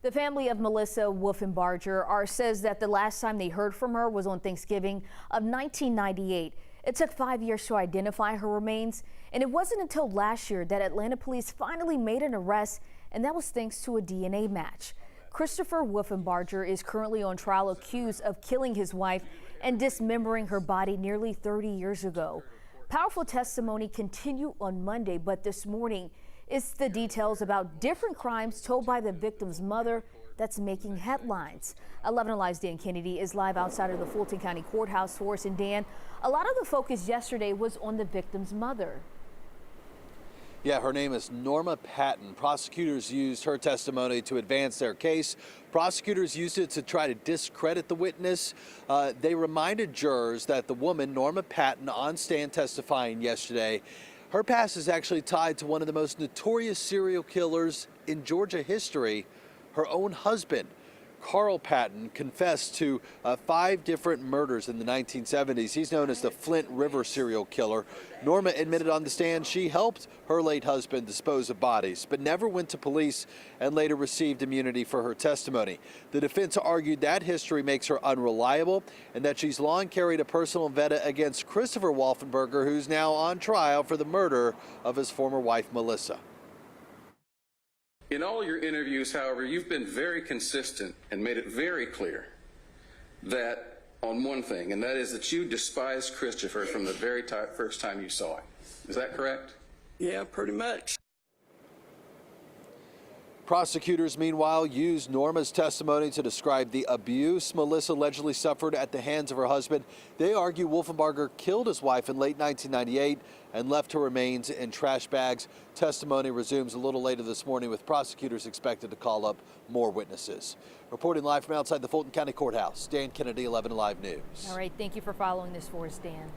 The family of Melissa Wolfenbarger says that the last time they heard from her was on Thanksgiving of 1998. It took 5 years to identify her remains, and it wasn't until last year that Atlanta police finally made an arrest, and that was thanks to a DNA match. Christopher Wolfenbarger is currently on trial accused of killing his wife and dismembering her body nearly 30 years ago. Powerful testimony continued on Monday, but this morning it's the details about different crimes told by the victim's mother that's making headlines. 11 Alive's Dan Kennedy is live outside of the Fulton County Courthouse for us. And Dan, a lot of the focus yesterday was on the victim's mother. Yeah, her name is Norma Patton. Prosecutors used her testimony to advance their case. Prosecutors used it to try to discredit the witness. They reminded jurors that the woman, Norma Patton, on stand testifying yesterday, her past is actually tied to one of the most notorious serial killers in Georgia history. Her own husband, Carl Patton, confessed to 5 different murders in the 1970s. He's known as the Flint River serial killer. Norma admitted on the stand she helped her late husband dispose of bodies, but never went to police and later received immunity for her testimony. The defense argued that history makes her unreliable and that she's long carried a personal vendetta against Christopher Wolfenbarger, who's now on trial for the murder of his former wife, Melissa. In all your interviews, however, you've been very consistent and made it very clear that on one thing, and that is that you despised Christopher from the very first time you saw him. Is that correct? Yeah, pretty much. Prosecutors, meanwhile, used Norma's testimony to describe the abuse Melissa allegedly suffered at the hands of her husband. They argue Wolfenbarger killed his wife in late 1998 and left her remains in trash bags. Testimony resumes a little later this morning, with prosecutors expected to call up more witnesses. Reporting live from outside the Fulton County Courthouse, Dan Kennedy, 11 Alive News. All right, thank you for following this for us, Dan.